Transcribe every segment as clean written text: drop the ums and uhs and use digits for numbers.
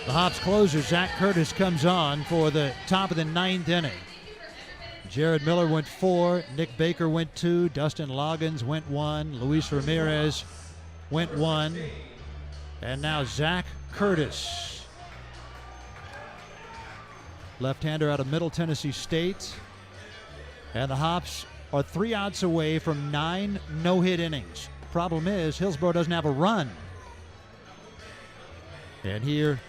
The Hops closer, Zach Curtis, comes on for the top of the ninth inning. Jared Miller went 4, Nick Baker went 2, Dustin Loggins went 1, Luis Ramirez went 1, and now Zach Curtis, left-hander out of Middle Tennessee State. And the Hops are 3 outs away from 9 no-hit innings. Problem is, Hillsborough doesn't have a run. And here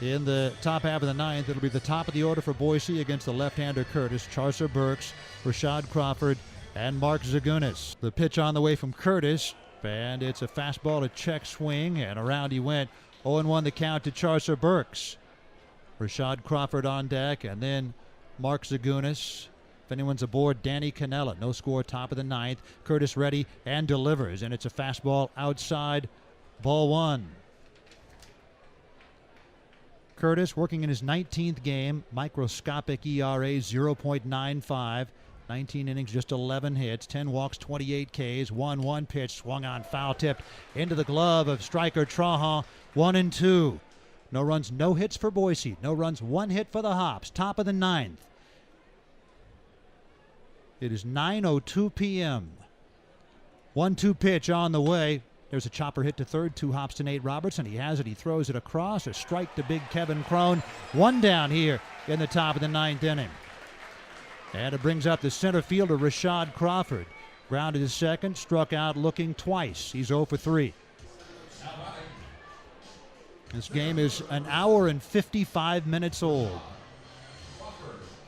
in the top half of the ninth, it'll be the top of the order for Boise against the left-hander Curtis, Charcer Burks, Rashad Crawford, and Mark Zagunis. The pitch on the way from Curtis, and it's a fastball to check swing, and around he went. 0-1 the count to Charcer Burks. Rashad Crawford on deck, and then Mark Zagunis. If anyone's aboard, Danny Cannella. No score, top of the ninth. Curtis ready and delivers, and it's a fastball outside, ball 1. Curtis working in his 19th game, microscopic ERA 0.95, 19 innings, just 11 hits, 10 walks, 28 Ks, 1-1 pitch, swung on, foul tipped into the glove of striker Trahan, 1-2. No runs, no hits for Boise. No runs, 1 hit for the Hops. Top of the ninth. It is 9:02 p.m. 1-2 pitch on the way. There's a chopper hit to third, 2 hops to Nate Robertson. He has it, he throws it across. A strike to big Kevin Crone. 1 down here in the top of the ninth inning. And it brings up the center fielder, Rashad Crawford. Grounded to second, struck out looking twice. He's 0 for 3. This game is an hour and 55 minutes old.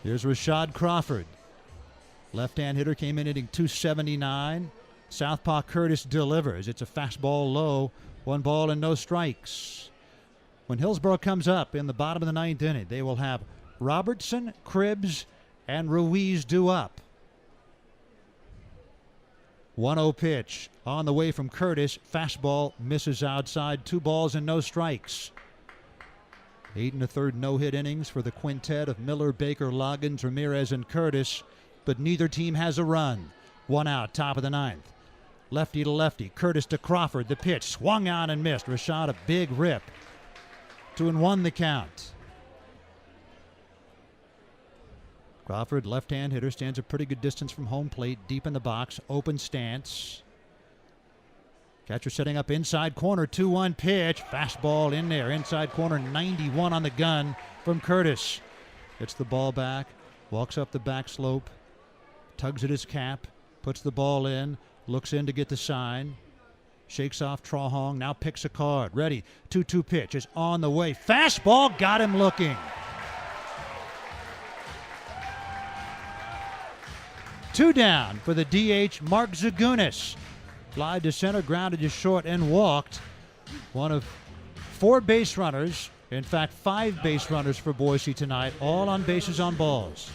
Here's Rashad Crawford. Left-hand hitter came in hitting 279. Southpaw Curtis delivers. It's a fastball low. 1 ball and no strikes. When Hillsborough comes up in the bottom of the ninth inning, they will have Robertson, Cribbs, and Ruiz due up. 1-0 pitch on the way from Curtis. Fastball misses outside. 2 balls and no strikes. 8 1/3 no-hit innings for the quintet of Miller, Baker, Loggins, Ramirez, and Curtis, but neither team has a run. 1 out, top of the ninth. Lefty to lefty. Curtis to Crawford. The pitch swung on and missed. Rashad a big rip. 2-1 the count. Crawford, left-hand hitter, stands a pretty good distance from home plate, deep in the box, open stance. Catcher setting up inside corner, 2-1 pitch. Fastball in there, inside corner, 91 on the gun from Curtis. Gets the ball back, walks up the back slope, tugs at his cap, puts the ball in, looks in to get the sign, shakes off Trahan, now picks a card. Ready, 2-2 pitch is on the way. Fastball got him looking. 2 down for the DH, Mark Zagunis. Fly to center, grounded to short, and walked. One of 4 base runners, in fact 5 base runners for Boise tonight, all on bases on balls.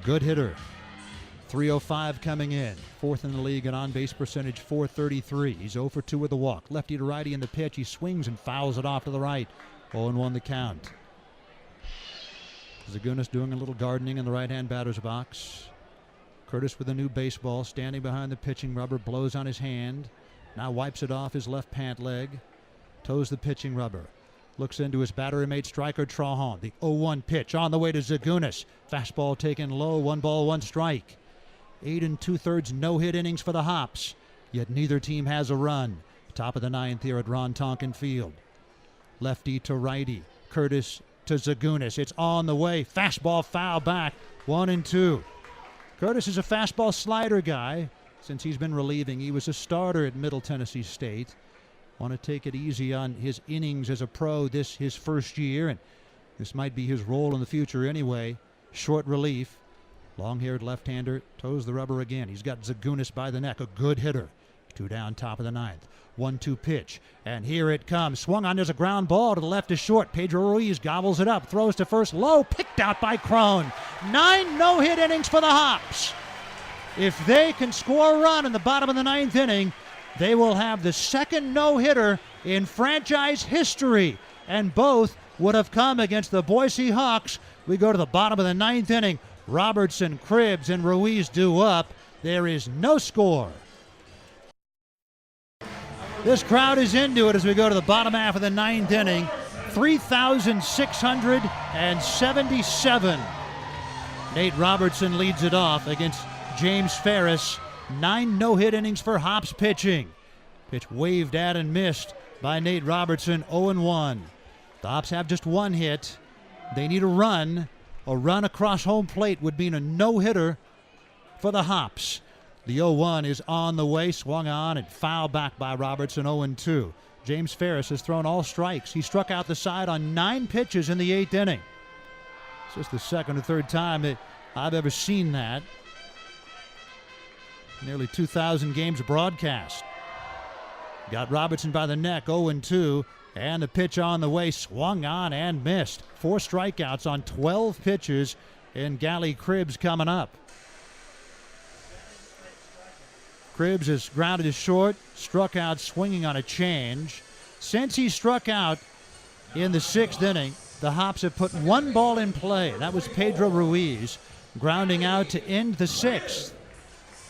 Good hitter. 305 coming in. 4th in the league in on-base percentage, 433. He's 0 for 2 with a walk. Lefty to righty in the pitch. He swings and fouls it off to the right. 0-1 the count. Zagunis doing a little gardening in the right-hand batter's box. Curtis with a new baseball, standing behind the pitching rubber, blows on his hand. Now wipes it off his left pant leg. Toes the pitching rubber. Looks into his battery mate striker Trahan. The 0-1 pitch on the way to Zagunis. Fastball taken low, 1 ball, 1 strike. 8 2/3 no-hit innings for the Hops, yet neither team has a run. Top of the ninth here at Ron Tonkin Field. Lefty to righty. Curtis to Zagunis. It's on the way. Fastball foul back. 1-2. Curtis is a fastball slider guy. Since he's been relieving, he was a starter at Middle Tennessee State. Want to take it easy on his innings as a pro this his first year, and this might be his role in the future anyway. Short relief. Long-haired left-hander toes the rubber again. He's got Zagunis by the neck, a good hitter. 2 down, top of the ninth. 1-2 pitch, and here it comes. Swung on, there's a ground ball to the left is short. Pedro Ruiz gobbles it up, throws to first, low, picked out by Crone. 9 no-hit innings for the Hops. If they can score a run in the bottom of the ninth inning, they will have the 2nd no-hitter in franchise history, and both would have come against the Boise Hawks. We go to the bottom of the ninth inning. Robertson, Cribbs, and Ruiz due up. There is no score. This crowd is into it as we go to the bottom half of the ninth inning. 3,677. Nate Robertson leads it off against James Ferris. 9 no-hit innings for Hops pitching. Pitch waved at and missed by Nate Robertson, 0-1. The Hops have just 1 hit. They need a run. A run across home plate would mean a no-hitter for the Hops. The 0-1 is on the way, swung on and fouled back by Robertson, 0-2. James Ferris has thrown all strikes. He struck out the side on 9 pitches in the 8th inning. It's just the second or third time that I've ever seen that. Nearly 2,000 games broadcast. Got Robertson by the neck, 0-2. And the pitch on the way, swung on and missed. 4 strikeouts on 12 pitches, and Gally Cribbs coming up. Cribbs is grounded to short, struck out swinging on a change. Since he struck out in the 6th inning, the Hops have put 1 ball in play. That was Pedro Ruiz, grounding out to end the 6th.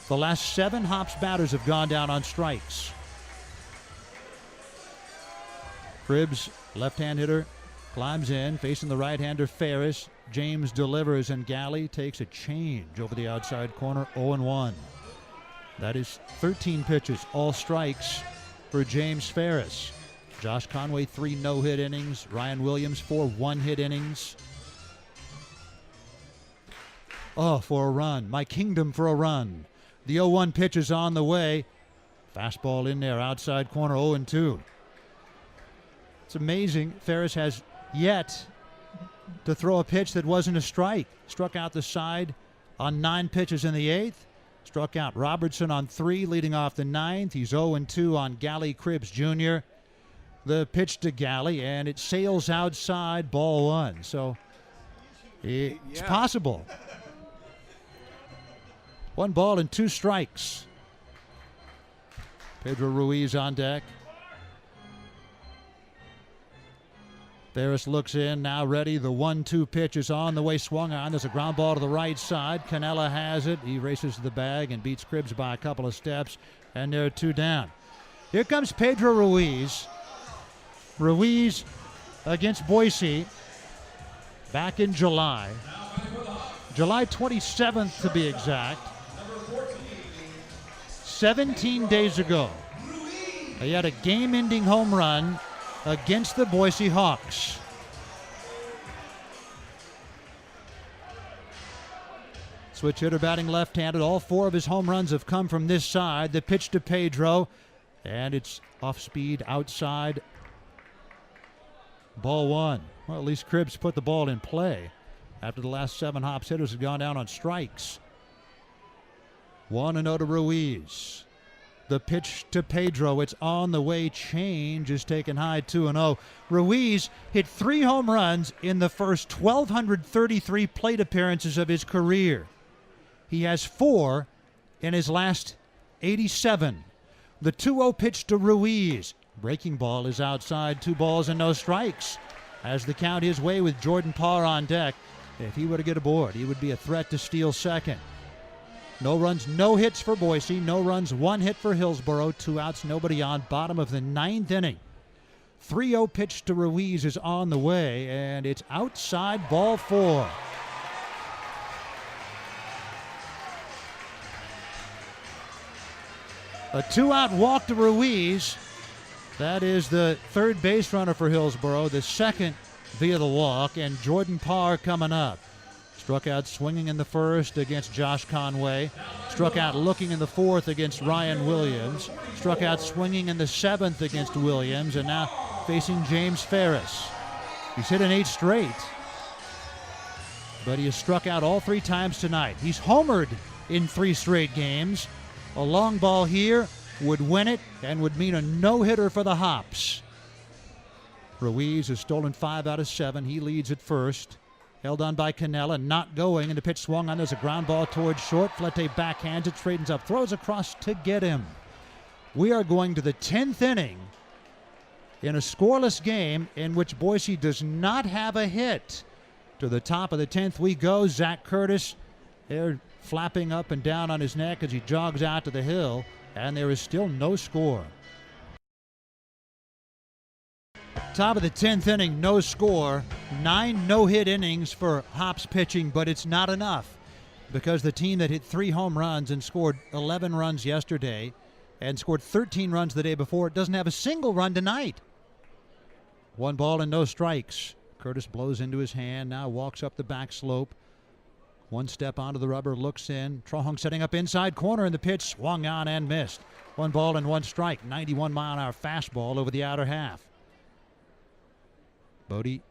The last 7 Hops batters have gone down on strikes. Cribbs, left-hand hitter, climbs in, facing the right-hander Ferris. James delivers, and Gally takes a change over the outside corner, 0-1. That is 13 pitches, all strikes for James Ferris. Josh Conway, 3 no-hit innings. Ryan Williams, 4 one-hit innings. Oh, for a run. My Kingdom for a run. The 0-1 pitch is on the way. Fastball in there, outside corner, 0-2. It's amazing. Ferris has yet to throw a pitch that wasn't a strike. Struck out the side on 9 pitches in the 8th. Struck out Robertson on 3, leading off the 9th. He's 0-2 on Gally Cribbs Jr. The pitch to Gally, and it sails outside, ball 1. So it's possible. 1 ball and 2 strikes. Pedro Ruiz on deck. Ferris looks in, now ready. The 1-2 pitch is on the way, swung on. There's a ground ball to the right side. Canella has it. He races to the bag and beats Cribbs by a couple of steps, and there are 2 down. Here comes Pedro Ruiz. Ruiz against Boise back in July. July 27th to be exact. 17 days ago. He had a game-ending home run against the Boise Hawks. Switch hitter batting left-handed. All 4 of his home runs have come from this side. The pitch to Pedro, and it's off speed outside. Ball 1. Well, at least Cribbs put the ball in play after the last 7 Hops hitters have gone down on strikes. 1-0 to Ruiz. The pitch to Pedro, it's on the way. Change is taken high, 2-0. Ruiz hit 3 home runs in the first 1,233 plate appearances of his career. He has 4 in his last 87. The 2-0 pitch to Ruiz. Breaking ball is outside, 2 balls and no strikes. As the count his way with Jordan Parr on deck. If he were to get aboard, he would be a threat to steal second. No runs, no hits for Boise. No runs, 1 hit for Hillsboro. 2 outs, nobody on. Bottom of the 9th inning. 3-0 pitch to Ruiz is on the way, and it's outside, ball 4. A 2-out walk to Ruiz. That is the 3rd base runner for Hillsboro. The 2nd via the walk, and Jordan Parr coming up. Struck out swinging in the 1st against Josh Conway. Struck out looking in the 4th against Ryan Williams. Struck out swinging in the 7th against Williams, and now facing James Ferris. He's hit an 8 straight, but he has struck out all 3 times tonight. He's homered in 3 straight games. A long ball here would win it and would mean a no-hitter for the Hops. Ruiz has stolen 5 out of 7. He leads at first. Held on by Canella, not going, and the pitch swung on. There's a ground ball towards short. Flete backhands it, straightens up, throws across to get him. We are going to the 10th inning in a scoreless game in which Boise does not have a hit. To the top of the 10th we go. Zach Curtis, they're flapping up and down on his neck as he jogs out to the hill, and there is still no score. Top of the 10th inning, no score. 9 no-hit innings for Hops pitching, but it's not enough because the team that hit 3 home runs and scored 11 runs yesterday and scored 13 runs the day before doesn't have a single run tonight. 1 ball and no strikes. Curtis blows into his hand, now walks up the back slope. 1 step onto the rubber, looks in. Trohong setting up inside corner, and the pitch swung on and missed. 1 ball and 1 strike. 91-mile-an-hour fastball over the outer half. Bodie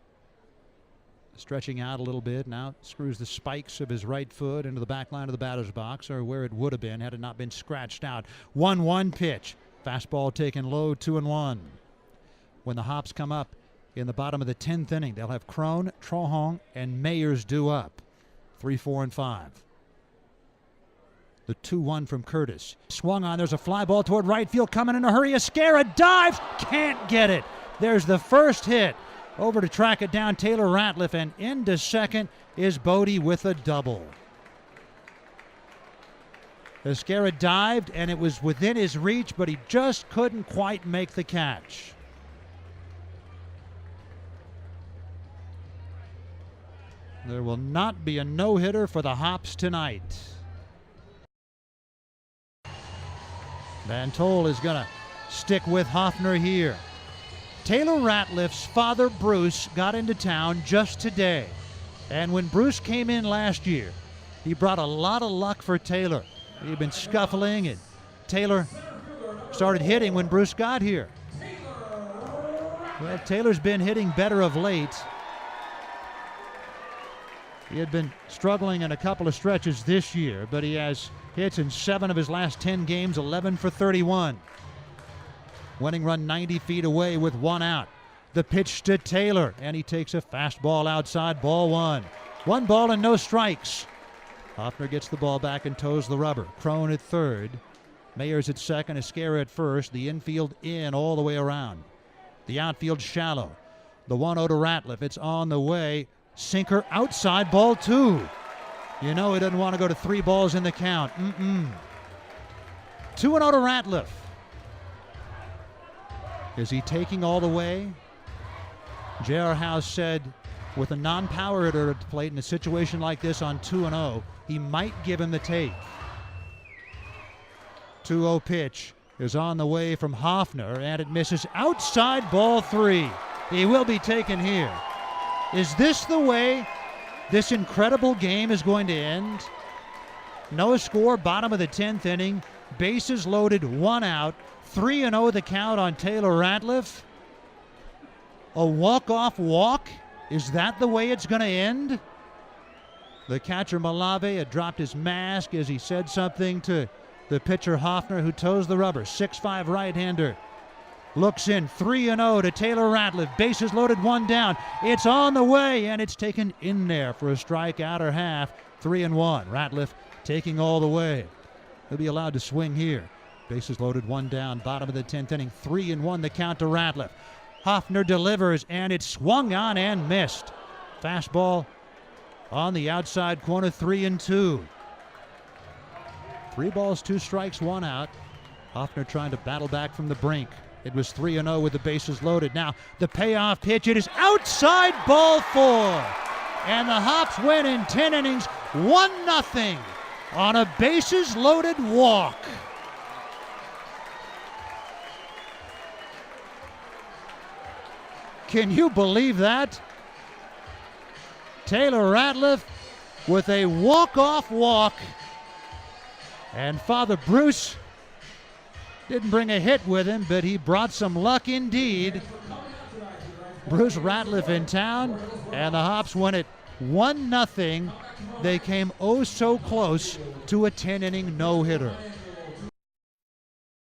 stretching out a little bit, now screws the spikes of his right foot into the back line of the batter's box, or where it would have been had it not been scratched out. 1-1 pitch. Fastball taken low, 2-1. When the Hops come up in the bottom of the 10th inning, they'll have Cron, Trohong, and Mayers due up. 3, 4, and 5. The 2-1 from Curtis. Swung on, there's a fly ball toward right field, coming in a hurry. Escarra dives, can't get it. There's the first hit. Over to track it down, Taylor Ratliff, and into second is Bodie with a double. Escarra dived, and it was within his reach, but he just couldn't quite make the catch. There will not be a no-hitter for the Hops tonight. Van Tol is going to stick with Hoffner here. Taylor Ratliff's father, Bruce, got into town just today. And when Bruce came in last year, he brought a lot of luck for Taylor. He'd been scuffling, and Taylor started hitting when Bruce got here. Well, Taylor's been hitting better of late. He had been struggling in a couple of stretches this year, but he has hits in 7 of his last 10 games, 11 for 31. Winning run 90 feet away with 1 out. The pitch to Taylor, and he takes a fastball outside, ball 1. 1 ball and no strikes. Hoffner gets the ball back and toes the rubber. Cron at third. Mayers at second, Escarra at first. The infield in all the way around. The outfield shallow. The 1-0 to Ratliff. It's on the way. Sinker outside, ball 2. You know he doesn't want to go to 3 balls in the count. 2-0 to Ratliff. Is he taking all the way? J.R. House said with a non-power hitter at the plate in a situation like this on 2-0, he might give him the take. 2-0 pitch is on the way from Hoffner, and it misses outside, ball 3. He will be taken here. Is this the way this incredible game is going to end? No score, bottom of the 10th inning, bases loaded, 1 out. 3-0 the count on Taylor Ratliff. A walk-off walk? Is that the way it's going to end? The catcher Malave had dropped his mask as he said something to the pitcher Hoffner, who toes the rubber. 6'5" right-hander. Looks in, 3-0 to Taylor Ratliff. Bases loaded, 1 down. It's on the way, and it's taken in there for a strike, outer half. 3-1. Ratliff taking all the way. He'll be allowed to swing here. Bases loaded, 1 down, bottom of the 10th inning. 3-1 the count to Ratliff. Hoffner delivers, and it's swung on and missed. Fastball on the outside corner, 3-2. 3 balls, 2 strikes, 1 out. Hoffner trying to battle back from the brink. It was 3-0 with the bases loaded. Now the payoff pitch, it is outside, ball 4. And the Hops win in 10 innings, 1-0 on a bases loaded walk. Can you believe that? Taylor Ratliff with a walk-off walk. And Father Bruce didn't bring a hit with him, but he brought some luck indeed. Bruce Ratliff in town, and the Hops won it 1-0. They came oh so close to a 10-inning no-hitter.